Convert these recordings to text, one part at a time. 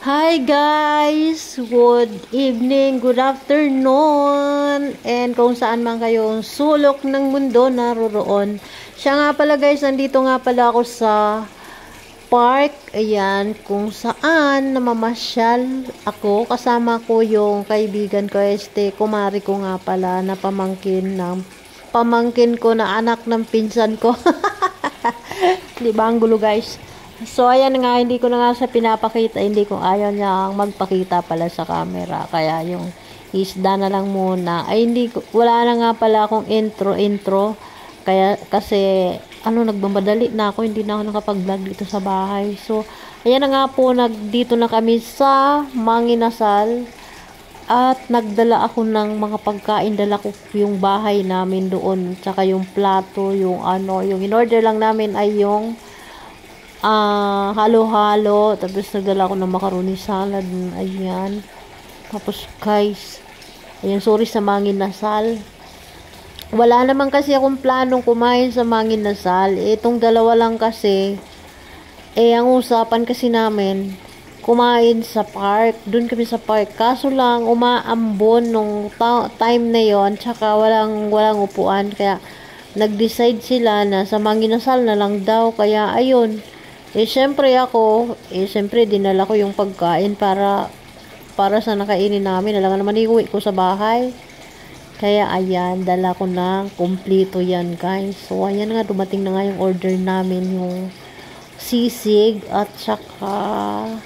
Hi guys! Good evening, good afternoon, and kung saan man kayong sulok ng mundo naroroon. Siya nga pala guys, nandito nga pala ako sa park, ayan, kung saan namamasyal ako. Kasama ko yung kaibigan ko, kumari ko nga pala na pamangkin ko na anak ng pinsan ko. Diba ang gulo guys? So, ayan nga, hindi ko na nga siya pinapakita. Hindi ko ayaw niya magpakita pala sa camera. Kaya yung isda na lang muna. Ay, wala na nga pala akong intro. Kaya, kasi, nagmamadali na ako. Hindi na ako nakapag-vlog dito sa bahay. So, ayan na nga po, dito na kami sa Manginasal. At nagdala ako ng mga pagkain. Dala ko yung bahay namin doon. Tsaka yung plato, yung in-order lang namin ay yung halo-halo, tapos nagdala ko ng macaroni salad, ayan. Tapos guys, ayan, sorry sa Manginasal. Wala naman kasi akong planong kumain sa Manginasal. Itong dalawa lang kasi, ang usapan kasi namin, kumain sa park. Doon kami sa park. Kaso lang, umaambon nung time na yon, tsaka walang upuan. Kaya, nag-decide sila na sa Manginasal na lang daw. Kaya, ayun. Syempre ako, syempre dinala ko yung pagkain para sa nakainin namin. Alam naman iuwi ko sa bahay. Kaya ayan, dala ko na kompleto yan guys. So ayan nga, dumating na nga yung order namin, yung sisig at saka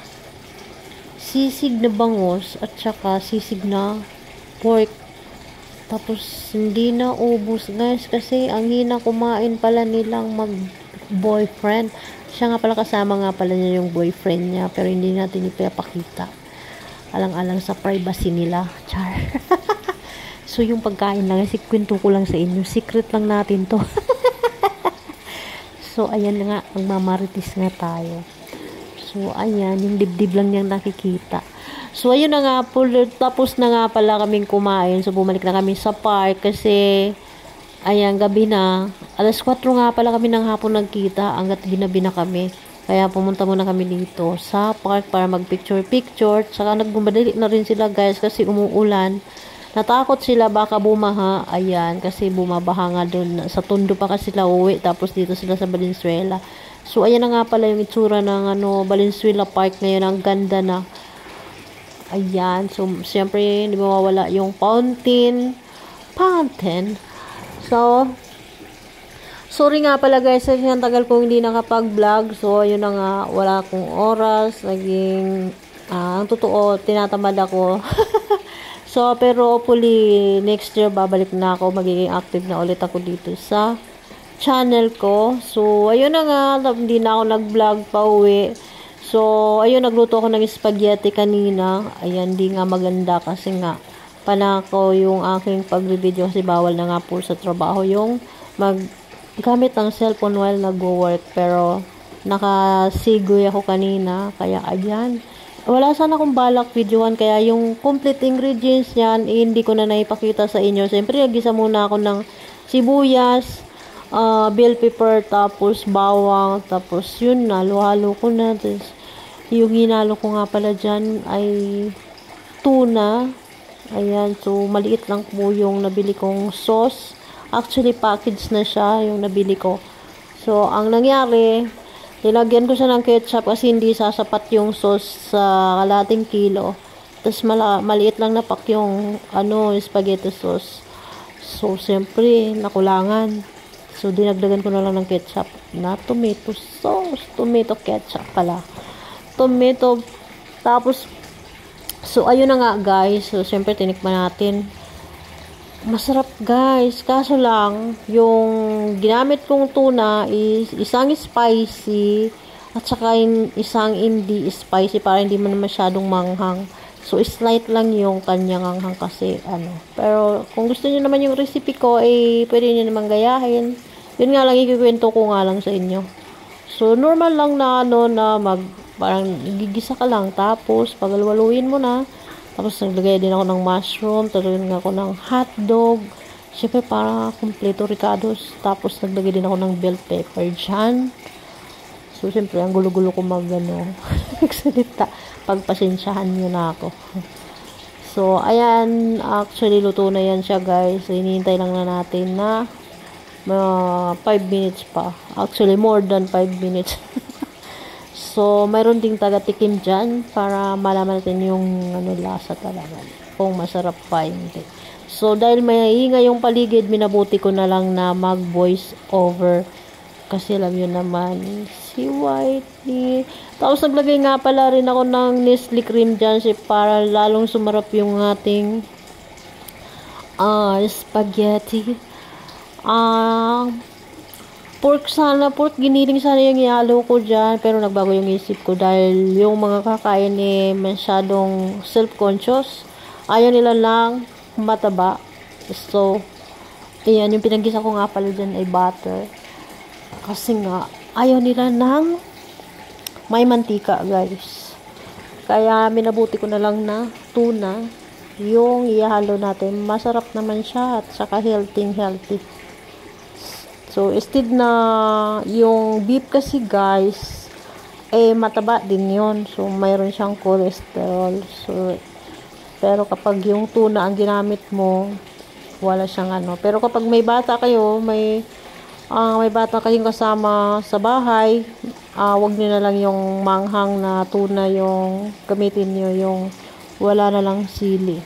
sisig na bangus at saka sisig na pork. Tapos hindi na ubos guys kasi ang hina kumain pala nilang mag-boyfriend. Siya nga pala, kasama nga pala niya yung boyfriend niya, pero hindi natin ipapakita. Alang-alang sa privacy nila. Char. So, yung pagkain lang, kasi kwento ko lang sa inyo. Secret lang natin to. So, ayan na nga, magmamarites nga tayo. So, ayan, yung dibdib lang niyang nakikita. So, ayun na nga, tapos na nga pala kaming kumain. So, bumalik na kami sa park kasi ayan, gabi na. Alas 4 nga pala kami ng hapon nagkita hanggat ginabi na kami. Kaya pumunta muna kami dito sa park para mag-picture. Saka nagbumadali na rin sila guys kasi umuulan. Natakot sila baka bumaha. Ayan, kasi bumabaha nga doon. Sa Tondo pa kasi sila uwi. Tapos dito sila sa Valenzuela. So, ayan na nga pala yung itsura ng Valenzuela Park ngayon. Ang ganda na. Ayan. So, siyempre, hindi mawawala yung fountain. So, sorry nga pala guys, kasi ang tagal kong hindi nakapag-vlog. So, yun na nga, wala akong oras. Ang totoo, tinatamad ako. So, pero hopefully, next year, babalik na ako. Magiging active na ulit ako dito sa channel ko. So, ayun na nga, hindi na ako nag-vlog pa uwi. So, ayun, nagluto ako ng spaghetti kanina. Ayan, di nga maganda kasi nga, panako yung aking pag-video kasi bawal na nga po sa trabaho yung gamit ng cellphone while nag-work. Pero nakasigoy ako kanina, kaya ayan, wala sana akong balak videohan, kaya yung complete ingredients yan, hindi ko na naipakita sa inyo. Siyempre nagisa muna ako ng sibuyas, bell pepper, tapos bawang, tapos yun na, halo-halo ko na. Tapos yung hinalo ko nga pala dyan ay tuna. Ayan, so maliit lang po yung nabili kong sauce. Actually, package na siya yung nabili ko. So, ang nangyari, nilagyan ko siya ng ketchup kasi hindi sasapat yung sauce sa kalating kilo. Tapos maliit lang na pack yung spaghetti sauce. So, siyempre, nakulangan. So, dinagdagan ko na lang ng ketchup na tomato sauce. Tomato ketchup pala. Tomato. Tapos, so, ayun na nga guys. So, siyempre, tinikman natin. Masarap guys. Kaso lang, yung ginamit kong tuna is isang spicy at saka isang hindi spicy para hindi man masyadong manghang. So, slight lang yung kanyang anghang kasi Pero, kung gusto niyo naman yung recipe ko, pwede niyo naman gayahin. Yun nga lang, ikikwento ko nga lang sa inyo. So, normal lang na parang gigisa ka lang, tapos paglaluluin mo na, tapos naglagay din ako ng mushroom, talagang ako ng hotdog, syempre para kompleto ricados, tapos naglagay din ako ng bell pepper dyan. So, siyempre, ang gulo-gulo ko magsalita. Pagpasensyahan nyo na ako. So, ayan, actually, luto na yan siya, guys. So, hinihintay lang na natin na 5 minutes pa. Actually, more than 5 minutes. So, mayroon ding taga-tikim dyan para malaman natin yung lasa talaga. Kung masarap pa, hindi. So, dahil may ingay yung paligid, minabuti ko na lang na mag-voice over. Kasi alam yun naman, si Whitey. Tapos naglagay nga pala rin ako ng Nestle cream dyan para lalong sumarap yung ating spaghetti. Pork giniling sana yung ihalo ko dyan, pero nagbago yung isip ko dahil yung mga kakain masyadong self-conscious. Ayaw nila lang mataba. So, ayan, yung pinagisa ko nga pala dyan ay butter. Kasi nga, ayaw nila ng may mantika, guys. Kaya, minabuti ko na lang na tuna yung ihalo natin. Masarap naman siya at saka healthy. So, instead na yung beef kasi, guys, mataba din yun. So, mayroon siyang cholesterol. So, pero kapag yung tuna ang ginamit mo, wala siyang Pero kapag may bata kayo, may bata kayong kasama sa bahay, wag niyo na lang yung manghang na tuna yung gamitin niyo, yung wala na lang sili.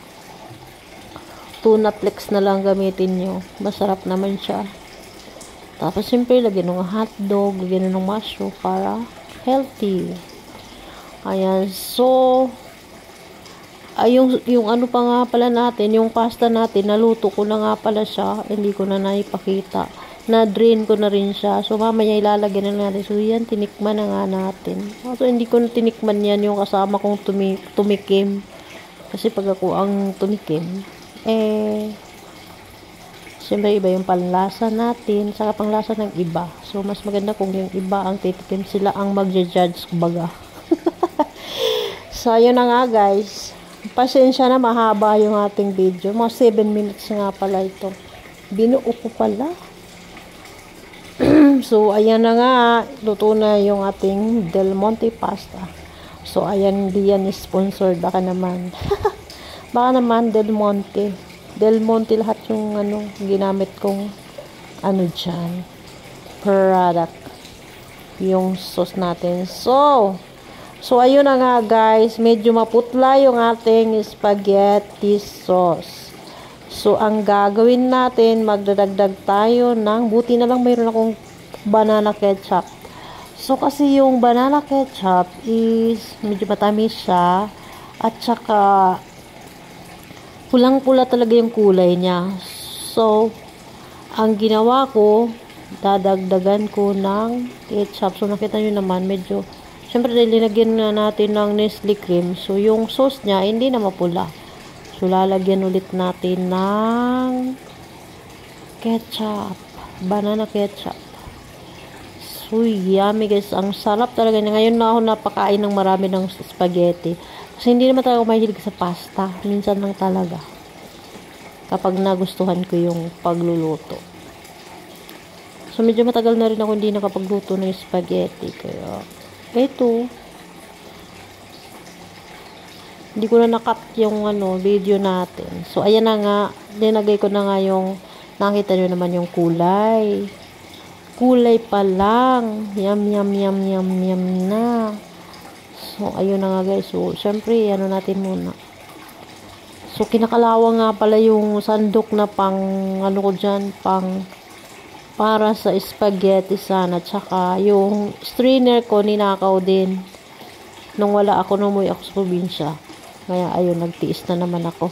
Tuna flakes na lang gamitin niyo. Masarap naman siya. Tapos siyempre, lagyan ng hotdog, lagyan ng mushroom para healthy. Ayan. So, yung ano pa nga pala natin, yung pasta natin, naluto ko na nga pala siya. Hindi ko na naipakita. Na-drain ko na rin siya. So, mamaya ilalagyan na natin. So, yan, tinikman na nga natin. So, hindi ko na tinikman yan yung kasama kong tumikim. Kasi pag ako ang tumikim, siyempre, iba yung panlasa natin, saka panglasa ng iba. So, mas maganda kung yung iba ang titikim, sila ang magja-judge, kumbaga. So, ayun na nga, guys. Pasensya na, mahaba yung ating video. Mga 7 minutes nga pala ito. Binuo ko pala. So, ayan na nga. Luto na yung ating Del Monte pasta. So, ayan, hindi yan sponsored. Baka naman. Baka naman, Del Monte lahat yung ginamit kong dyan. Product. Yung sauce natin. So, ayun na nga, guys. Medyo maputla yung ating spaghetti sauce. So, ang gagawin natin, magdadagdag tayo ng, buti na lang mayroon akong banana ketchup. So, kasi yung banana ketchup is medyo matamis siya. At saka, pulang-pula talaga yung kulay niya. So, ang ginawa ko, dadagdagan ko ng ketchup. So, nakita nyo naman, medyo, syempre, linagyan na natin ng Nestle cream. So, yung sauce niya, hindi na mapula. So, lalagyan ulit natin ng ketchup. Banana ketchup. So, yummy, guys. Ang sarap talaga niya. Ngayon na ako napakain ng marami ng spaghetti. Kasi hindi naman talaga mahilig sa pasta. Minsan lang talaga. Kapag nagustuhan ko yung pagluluto. So, medyo matagal na rin ako hindi nakapagluto ng spaghetti. Kaya, ito. Hindi ko na nakat yung video natin. So, ayan na nga. Dinagay ko na nga yung, nakita nyo naman yung kulay. Kulay pa lang. Yum na. So, ayun na nga, guys. So, syempre, natin muna. So, kinakalawa nga pala yung sandok na pang, ko dyan, para sa spaghetti sana. Tsaka, yung strainer ko, ninakaw din. Nung wala ako, numuwi ako sa probinsya. Kaya, ayun, nagtiis na naman ako.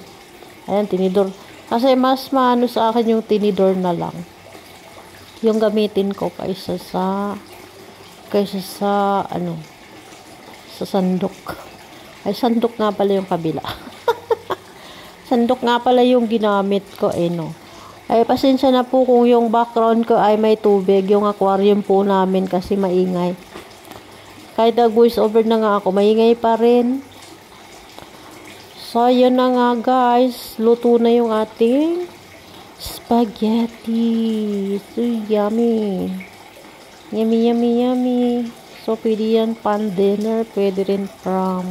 Ayan, tinidor. Kasi, mas maano sa akin yung tinidor na lang. Yung gamitin ko kaysa sa sandok. Ay, sandok nga pala yung kabila. Sandok nga pala yung ginamit ko, no. Ay, pasensya na po kung yung background ko ay may tubig. Yung aquarium po namin kasi maingay. Kahit voice over na nga ako, maingay pa rin. So, yun na nga, guys. Luto na yung ating spaghetti. So, yummy. Yummy. So, pwede yan pan dinner, pwede rin pang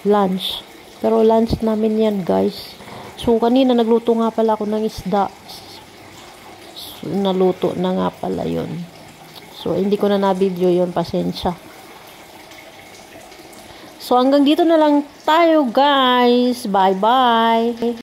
lunch. Pero lunch namin yan, guys. So, kanina nagluto nga pala ako ng isda. So, naluto na nga pala yun. So, hindi ko na na-video yun. Pasensya. So, hanggang dito na lang tayo, guys. Bye-bye.